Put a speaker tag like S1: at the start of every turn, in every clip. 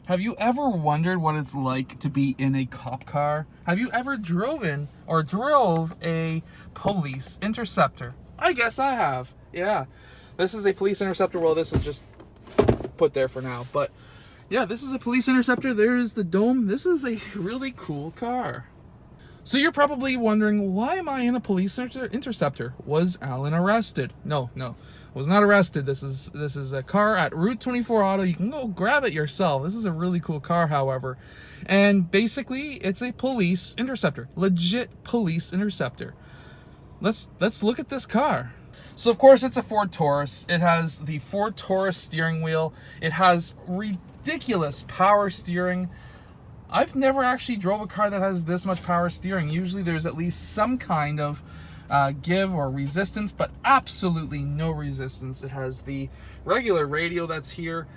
S1: Have you ever wondered what it's like to be in a cop car? Have you ever driven or drove a police interceptor? I guess I have. Yeah. This is a police interceptor. Well, this is just put there for now. But yeah, this is a police interceptor. There is the dome. This is a really cool car. So you're probably wondering, why am I in a police interceptor? Was Alan arrested? No, was not arrested. This is a car at Route 24 Auto. You can go grab it yourself. This is a really cool car, however. And basically, it's a police interceptor. Legit police interceptor. Let's look at this car. So of course it's a Ford Taurus. It has the Ford Taurus steering wheel. It has ridiculous power steering. I've never actually drove a car that has this much power steering. Usually there's at least some kind of give or resistance, but absolutely no resistance. It has the regular radio that's here,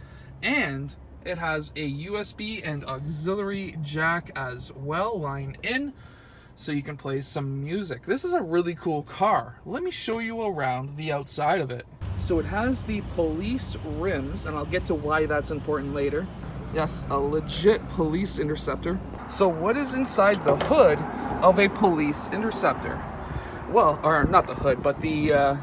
S1: and it has a USB and auxiliary jack as well, line in, so you can play some music. This is a really cool car. Let me show you around the outside of it. So it has the police rims, and I'll get to why that's important later. Yes, a legit police interceptor. So what is inside the hood of a police interceptor? Well, or not the hood, but the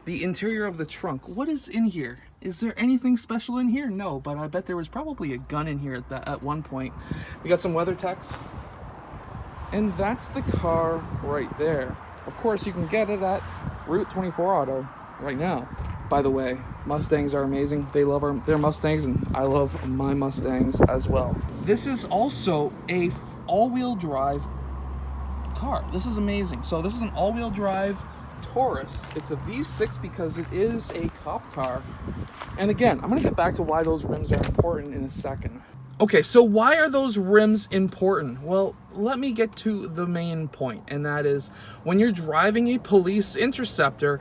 S1: interior of the trunk. What is in here? Is there anything special in here? No, but I bet there was probably a gun in here at one point. We got some WeatherTechs. And that's the car right there. Of course, you can get it at Route 24 Auto right now. By the way, Mustangs are amazing. They love their Mustangs, and I love my Mustangs as well. This is also a all-wheel drive car. This is amazing. So this is an all-wheel drive Taurus. It's a V6 because it is a cop car. And again, I'm gonna get back to why those rims are important in a second. Okay, so why are those rims important? Well, let me get to the main point, and that is when you're driving a police interceptor,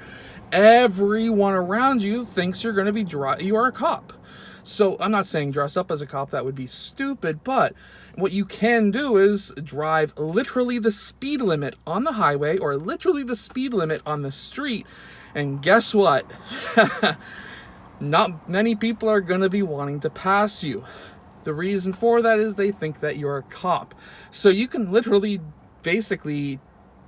S1: everyone around you thinks you're going to be you are a cop. So I'm not saying dress up as a cop, that would be stupid, but what you can do is drive literally the speed limit on the highway or literally the speed limit on the street, and guess what? Not many people are going to be wanting to pass you. The reason for that is they think that you're a cop. So you can literally basically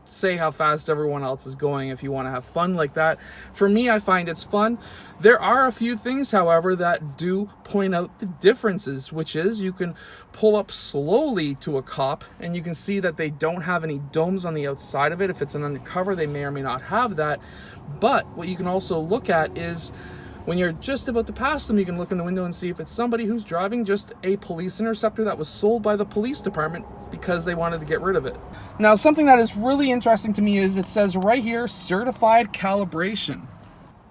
S1: say how fast everyone else is going if you want to have fun like that. For me, I find it's fun. There are a few things, however, that do point out the differences, which is you can pull up slowly to a cop and you can see that they don't have any domes on the outside of it. If it's an undercover, they may or may not have that. But what you can also look at is when you're just about to pass them, you can look in the window and see if it's somebody who's driving just a police interceptor that was sold by the police department because they wanted to get rid of it. Now, something that is really interesting to me is it says right here, certified calibration.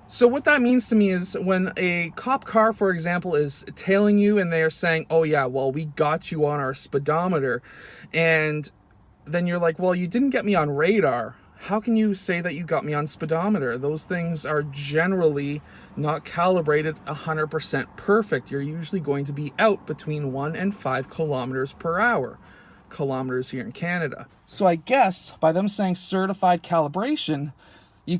S1: So what that means to me is when a cop car, for example, is tailing you and they're saying, oh yeah, well, we got you on our speedometer. And then you're like, well, you didn't get me on radar. How can you say that you got me on speedometer? Those things are generally not calibrated 100% perfect. You're usually going to be out between 1 and 5 kilometers per hour. Kilometers here in Canada. So I guess by them saying certified calibration, they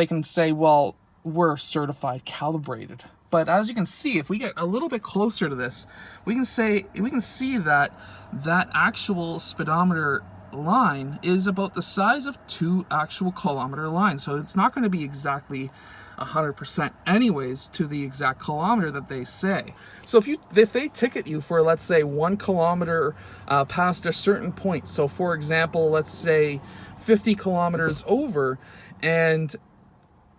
S1: can say, well, we're certified calibrated. But as you can see, if we get a little bit closer to this, we can see that that actual speedometer line is about the size of 2 actual kilometer lines. So it's not going to be exactly 100% anyways to the exact kilometer that they say. So if they ticket you for, let's say, 1 kilometer past a certain point, so for example, let's say 50 kilometers over, and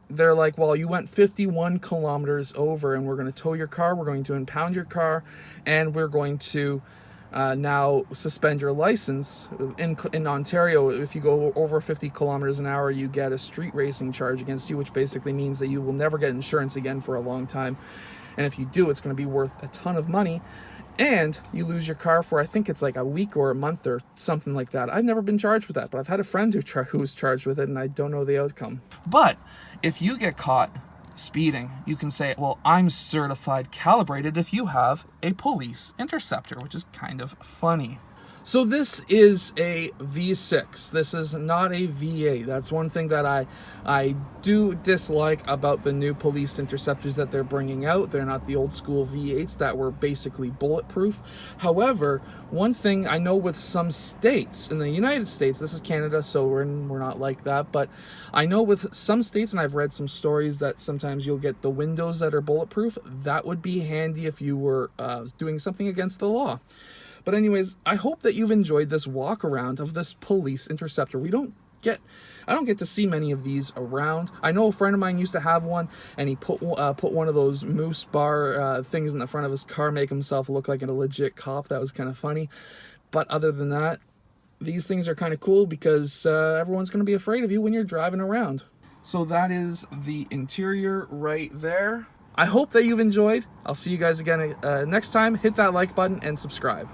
S1: they're like, well, you went 51 kilometers over and we're going to tow your car, we're going to impound your car, and we're going to now suspend your license. In Ontario, if you go over 50 kilometers an hour, you get a street racing charge against you, which basically means that you will never get insurance again for a long time. And if you do, it's going to be worth a ton of money. And you lose your car for, I think it's like a week or a month or something like that. I've never been charged with that, but I've had a friend who was charged with it, and I don't know the outcome. But if you get caught speeding, you can say, well, I'm certified calibrated if you have a police interceptor, which is kind of funny. So this is a V6. This is not a V8. That's one thing that I do dislike about the new police interceptors that they're bringing out. They're not the old school V8s that were basically bulletproof. However, one thing I know with some states in the United States, this is Canada, so we're not like that, but I know with some states, and I've read some stories that sometimes you'll get the windows that are bulletproof. That would be handy if you were doing something against the law. But anyways, I hope that you've enjoyed this walk around of this police interceptor. I don't get to see many of these around. I know a friend of mine used to have one, and he put one of those moose bar things in the front of his car, make himself look like a legit cop. That was kind of funny. But other than that, these things are kind of cool because everyone's going to be afraid of you when you're driving around. So that is the interior right there. I hope that you've enjoyed. I'll see you guys again next time. Hit that like button and subscribe.